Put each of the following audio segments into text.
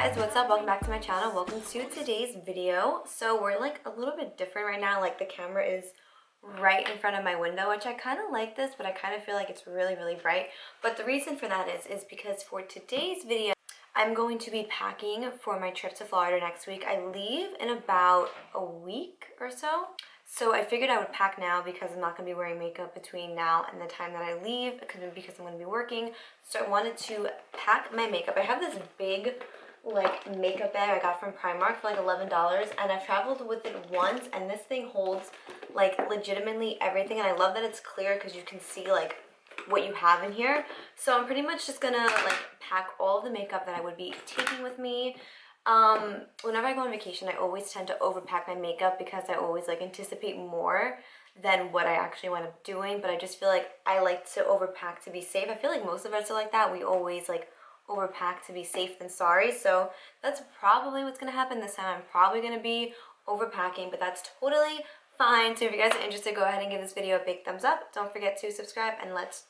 guys, what's up? Welcome back to my channel. Welcome to today's video. So we're like a little bit different right now. Like the camera is right in front of my window, which I kind of like this, but I kind of feel like it's really bright. But the reason for that is because for today's video, I'm going to be packing for my trip to Florida next week. I leave in about a week or so. So I figured I would pack now because I'm not going to be wearing makeup between now and the time that I leave because I'm going to be working. So I wanted to pack my makeup. I have this big like makeup bag I got from Primark for like $11, and I've traveled with it once, and this thing holds like legitimately everything, and I love that it's clear because you can see like what you have in here. So I'm pretty much just gonna like pack all of the makeup that I would be taking with me. Whenever I go on vacation, I always tend to overpack my makeup because I always like anticipate more than what I actually wind up doing. But I just feel like I like to overpack to be safe. I feel like most of us are like that. We always like overpack to be safe than sorry. So that's probably what's gonna happen this time. I'm probably gonna be overpacking, but that's totally fine. So if you guys are interested, go ahead and give this video a big thumbs up. Don't forget to subscribe, and let's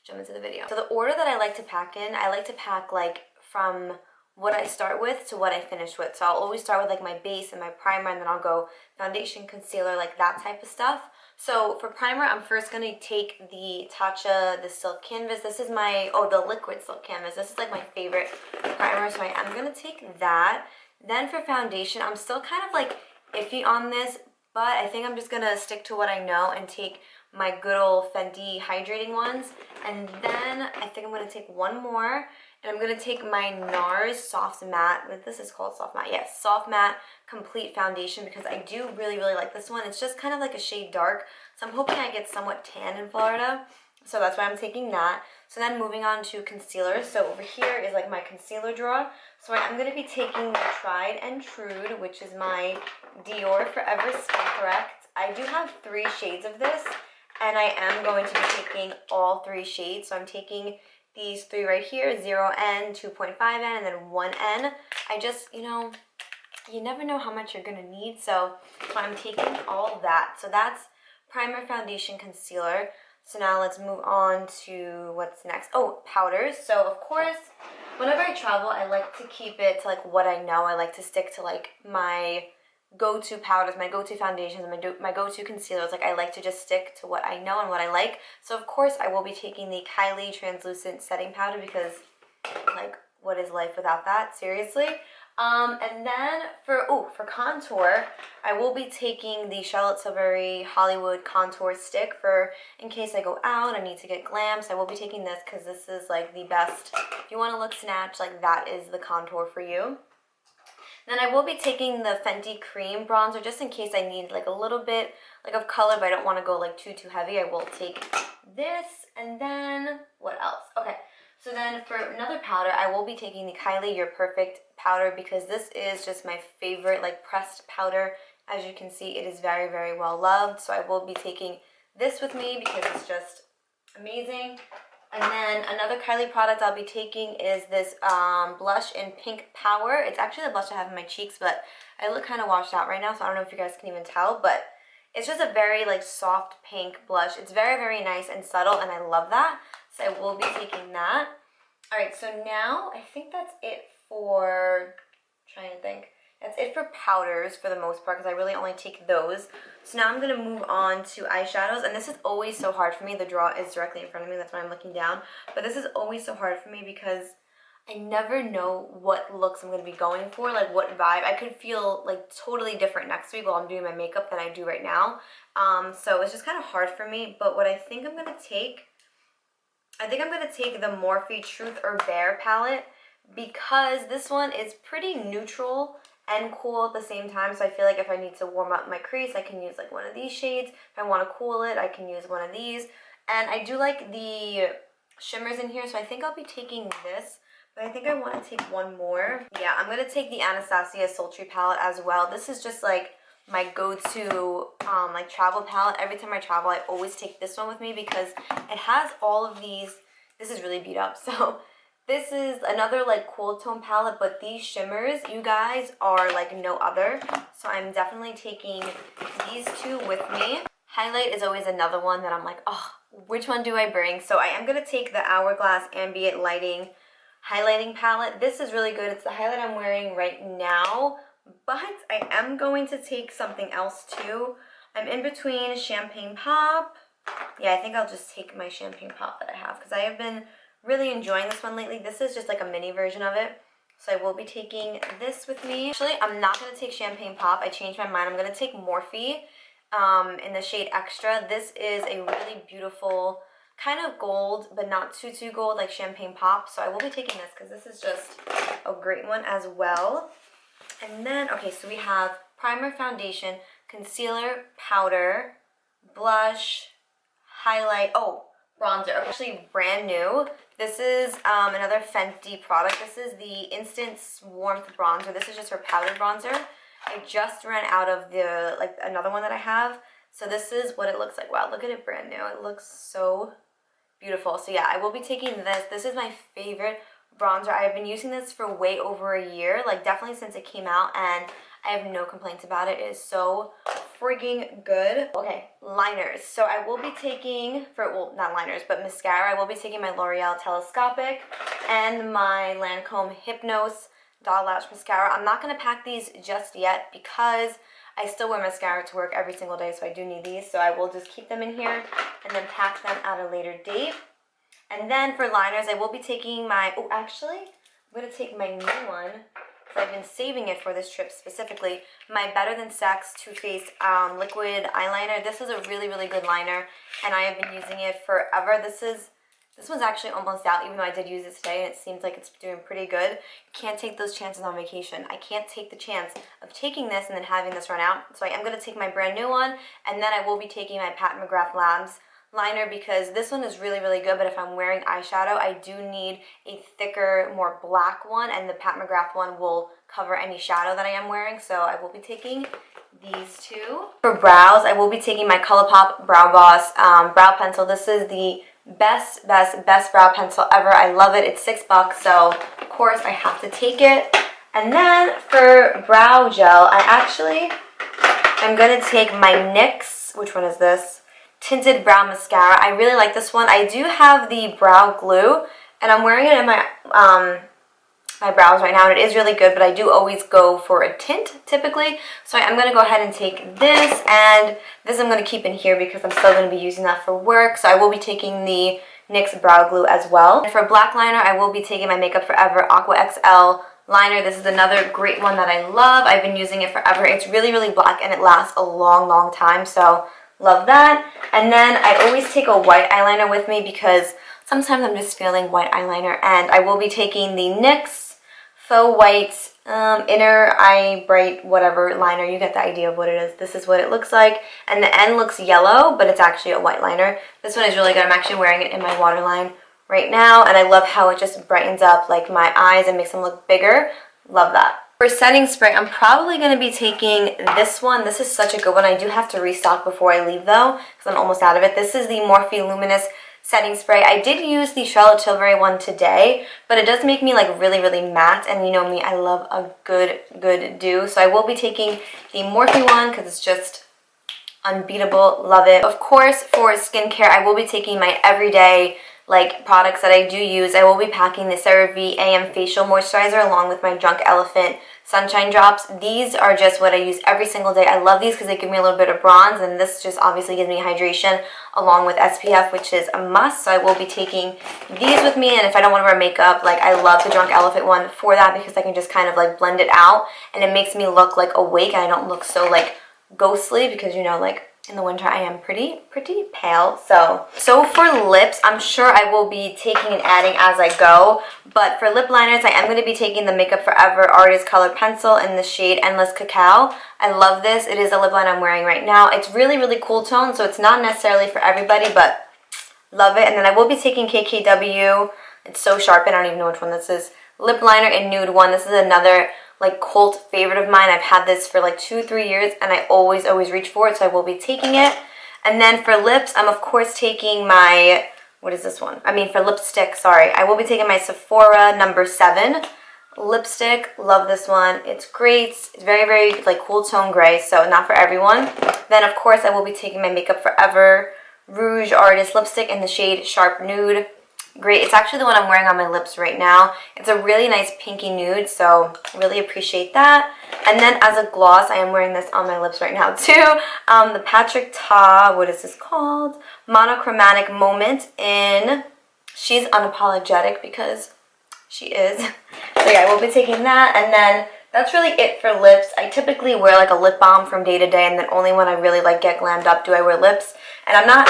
jump into the video. So the order that I like to pack in, I like to pack like from what I start with to what I finish with. So I'll always start with like my base and my primer, and then I'll go foundation, concealer, like that type of stuff. So for primer, I'm first going to take the Tatcha, the Silk Canvas. This is my, the liquid Silk Canvas. This is like my favorite primer, so I am going to take that. Then for foundation, I'm still kind of like iffy on this, but I think I'm just going to stick to what I know and take my good old Fenty hydrating ones. And then I think I'm going to take one more. And I'm going to take my NARS Soft Matte, this is called Soft Matte, yes, Soft Matte Complete Foundation, because I do really like this one. It's just kind of like a shade dark, so I'm hoping I get somewhat tan in Florida, so that's why I'm taking that. So then moving on to concealer, so over here is like my concealer drawer. So I'm going to be taking the Tried and True, which is my Dior Forever Skin Correct. I do have 3 shades of this, and I am going to be taking all 3 shades, so I'm taking these 3 right here, 0N, 2.5N, and then 1N. I just, you never know how much you're going to need, so I'm taking all that. So that's primer, foundation, concealer. So now let's move on to what's next. Oh, powders. So of course, whenever I travel, I like to keep it to like what I know. I like to stick to like my go-to powders, my go-to foundations, my go-to concealers. Like I like to just stick to what I know and what I like. So of course I will be taking the Kylie translucent setting powder because like what is life without that, seriously. And then for contour, I will be taking the Charlotte Tilbury Hollywood contour stick for in case I go out, I need to get glam. So I will be taking this because this is like the best. If you want to look snatched, like that is the contour for you. Then I will be taking the Fenty Cream Bronzer just in case I need like a little bit like of color, but I don't want to go like too heavy. I will take this, and then what else? Okay, so then for another powder, I will be taking the Kylie You're Perfect powder because this is just my favorite like pressed powder. As you can see, it is very well loved. So I will be taking this with me because it's just amazing. And then another Kylie product I'll be taking is this blush in Pink Power. It's actually the blush I have in my cheeks, but I look kind of washed out right now, so I don't know if you guys can even tell, but it's just a very like soft pink blush. It's very nice and subtle, and I love that. So I will be taking that. Alright, so now I think that's it for, trying to think. That's it for powders for the most part because I really only take those. So now I'm going to move on to eyeshadows, and this is always so hard for me. The drawer is directly in front of me, that's why I'm looking down. But this is always so hard for me because I never know what looks I'm going to be going for, like what vibe. I could feel like totally different next week while I'm doing my makeup than I do right now. So it's just kind of hard for me. But what I think I'm going to take, I think I'm going to take the Morphe Truth or Bare palette because this one is pretty neutral and cool at the same time. So I feel like if I need to warm up my crease, I can use like one of these shades. If I want to cool it, I can use one of these. And I do like the shimmers in here, so I think I'll be taking this. But I think I want to take one more. Yeah, I'm going to take the Anastasia Sultry palette as well. This is just like my go-to like travel palette. Every time I travel, I always take this one with me because it has all of these. This is really beat up, so this is another like cool tone palette, but these shimmers, you guys, are like no other. So I'm definitely taking these 2 with me. Highlight is always another one that I'm like, oh, which one do I bring? So I am going to take the Hourglass Ambient Lighting highlighting palette. This is really good. It's the highlight I'm wearing right now, but I am going to take something else too. I'm in between Champagne Pop. Yeah, I think I'll just take my Champagne Pop that I have because I have been really enjoying this one lately. This is just like a mini version of it. So I will be taking this with me. Actually, I'm not going to take Champagne Pop. I changed my mind. I'm going to take Morphe in the shade Extra. This is a really beautiful kind of gold, but not too gold like Champagne Pop. So I will be taking this because this is just a great one as well. And then, okay, so we have primer, foundation, concealer, powder, blush, highlight, bronzer. Actually brand new. This is another Fenty product. This is the Instant Warmth Bronzer. This is just her powdered bronzer. I just ran out of the, like, another one that I have. So this is what it looks like. Wow, look at it brand new. It looks so beautiful. So yeah, I will be taking this. This is my favorite bronzer. I've been using this for way over a year, like definitely since it came out, and I have no complaints about it. It is so freaking good. Okay, liners. So I will be taking, well, not liners, but mascara. I will be taking my L'Oreal Telescopic and my Lancome Hypnose Dot Lash Mascara. I'm not going to pack these just yet because I still wear mascara to work every single day, so I do need these. So I will just keep them in here and then pack them at a later date. And then for liners, I will be taking my, actually, I'm going to take my new one. I've been saving it for this trip specifically. My Better Than Sex Too Faced liquid eyeliner. This is a really, really good liner, and I have been using it forever. This one's actually almost out, even though I did use it today, and it seems like it's doing pretty good. You can't take those chances on vacation. I can't take the chance of taking this and then having this run out. So I am going to take my brand new one, and then I will be taking my Pat McGrath Labs liner because this one is really, really good, but if I'm wearing eyeshadow, I do need a thicker, more black one, and the Pat McGrath one will cover any shadow that I am wearing, so I will be taking these two. For brows, I will be taking my Colourpop Brow Boss brow pencil. This is the best brow pencil ever. I love it. It's $6, so of course I have to take it. And then for brow gel, I'm going to take my NYX, which one is this? Tinted Brow Mascara. I really like this one. I do have the brow glue, and I'm wearing it in my my brows right now, and it is really good, but I do always go for a tint typically. So I'm going to go ahead and take this, and this I'm going to keep in here because I'm still going to be using that for work. So I will be taking the NYX brow glue as well. And for black liner, I will be taking my Makeup Forever Aqua XL liner. This is another great one that I love. I've been using it forever. It's really, really black, and it lasts a long time, so love that. And then I always take a white eyeliner with me because sometimes I'm just feeling white eyeliner, and I will be taking the NYX Faux White Inner Eye Bright whatever liner. You get the idea of what it is. This is what it looks like, and the end looks yellow, but it's actually a white liner. This one is really good. I'm actually wearing it in my waterline right now, and I love how it just brightens up like my eyes and makes them look bigger. Love that. For setting spray, I'm probably going to be taking this one. This is such a good one. I do have to restock before I leave though, because I'm almost out of it. This is the Morphe Luminous setting spray. I did use the Charlotte Tilbury one today, but it does make me like really matte, and you know me, I love a good dew. So I will be taking the Morphe one because it's just unbeatable. Love it. Of course, for skincare, I will be taking my everyday like products that I do use. I will be packing the CeraVe AM Facial Moisturizer along with my Drunk Elephant Sunshine Drops. These are just what I use every single day. I love these because they give me a little bit of bronze, and this just obviously gives me hydration along with SPF, which is a must. So I will be taking these with me, and if I don't want to wear makeup, like I love the Drunk Elephant one for that because I can just kind of like blend it out, and it makes me look like awake, and I don't look so like ghostly because, you know, like in the winter I am pretty pale. So for lips, I'm sure I will be taking and adding as I go, but for lip liners, I am going to be taking the Makeup Forever Artist Color Pencil in the shade Endless Cacao. I love this. It is a lip line I'm wearing right now. It's really cool tone, so it's not necessarily for everybody, but love it. And then I will be taking KKW. It's so sharp, I don't even know which one this is. Lip liner in Nude 1. This is another like cult favorite of mine. I've had this for like 2-3 years, and I always reach for it, so I will be taking it. And then for lips, I'm of course taking my, what is this one? I mean for lipstick, sorry. I will be taking my Sephora number 7 lipstick. Love this one. It's great. It's very like cool tone gray, so not for everyone. Then of course I will be taking my Makeup Forever Rouge Artist lipstick in the shade Sharp Nude. great. It's actually the one I'm wearing on my lips right now. It's a really nice pinky nude, so really appreciate that. And then as a gloss, I am wearing this on my lips right now too. The Patrick Ta, what is this called? Monochromatic Moment in She's Unapologetic, because she is. So yeah, I will be taking that. And then that's really it for lips. I typically wear like a lip balm from day to day, and then only when I really like get glammed up do I wear lips. And I'm not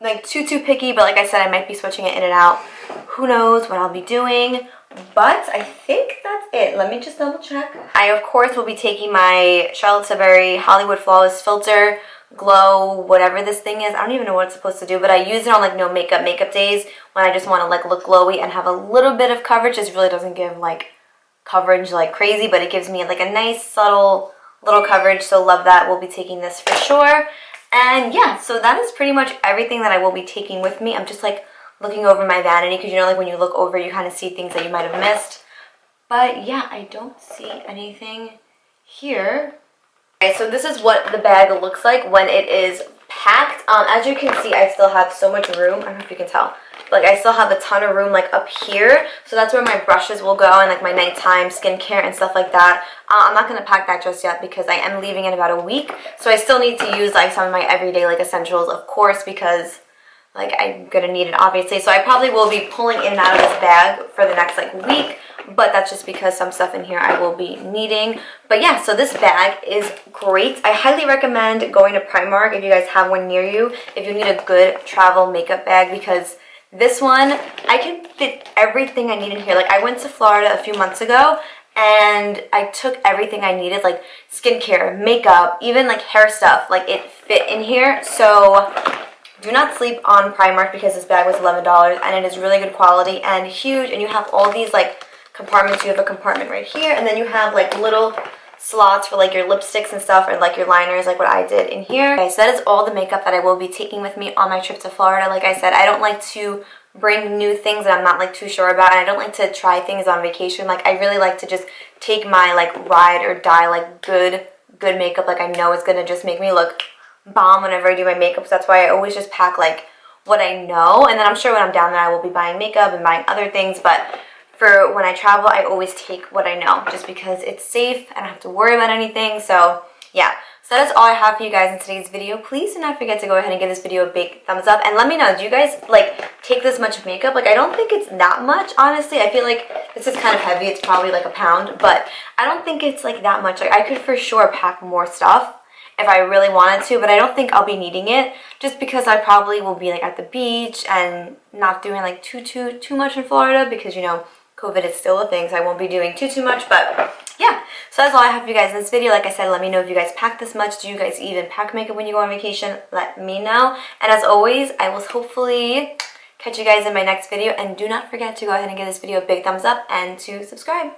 like too picky, but like I said, I might be switching it in and out. Who knows what I'll be doing, but I think that's it. Let me just double check. I of course will be taking my Charlotte Tilbury Hollywood Flawless Filter Glow, whatever this thing is. I don't even know what it's supposed to do, but I use it on like no makeup days when I just want to like look glowy and have a little bit of coverage. This really doesn't give like coverage like crazy, but it gives me like a nice subtle little coverage, so love that. We'll be taking this for sure. And yeah, so that is pretty much everything that I will be taking with me. I'm just like looking over my vanity, because you know, like when you look over, you kind of see things that you might have missed. But yeah, I don't see anything here. Okay, so this is what the bag looks like when it is packed. As you can see, I still have so much room. I don't know if you can tell. Like, I still have a ton of room like up here, so that's where my brushes will go and like my nighttime skincare and stuff like that. I'm not going to pack that just yet because I am leaving in about a week, so I still need to use like some of my everyday like essentials, of course, because like I'm going to need it obviously. So I probably will be pulling in and out of this bag for the next like week, but that's just because some stuff in here I will be needing. But yeah, so this bag is great. I highly recommend going to Primark if you guys have one near you, if you need a good travel makeup bag, because this one, I can fit everything I need in here. Like, I went to Florida a few months ago, and I took everything I needed, like skincare, makeup, even like hair stuff. Like, it fit in here. So do not sleep on Primark, because this bag was $11, and it is really good quality and huge. And you have all these like compartments. You have a compartment right here, and then you have like little slots for like your lipsticks and stuff, or like your liners, like what I did in here. Okay, so that is all the makeup that I will be taking with me on my trip to Florida. Like I said, I don't like to bring new things that I'm not like too sure about, and I don't like to try things on vacation. Like, I really like to just take my like ride or die like good makeup. Like, I know it's gonna just make me look bomb whenever I do my makeup, so that's why I always just pack like what I know. And then I'm sure when I'm down there I will be buying makeup and buying other things, but for when I travel, I always take what I know, just because it's safe. I don't have to worry about anything. So yeah, so that is all I have for you guys in today's video. Please do not forget to go ahead and give this video a big thumbs up, and let me know, do you guys like take this much makeup? Like, I don't think it's that much, honestly. I feel like this is kind of heavy. It's probably like a pound, but I don't think it's like that much. Like, I could for sure pack more stuff if I really wanted to, but I don't think I'll be needing it, just because I probably will be like at the beach and not doing like too much in Florida, because you know, COVID is still a thing, so I won't be doing too much. But yeah, so that's all I have for you guys in this video. Like I said, let me know if you guys pack this much. Do you guys even pack makeup when you go on vacation? Let me know. And as always, I will hopefully catch you guys in my next video. And do not forget to go ahead and give this video a big thumbs up and to subscribe.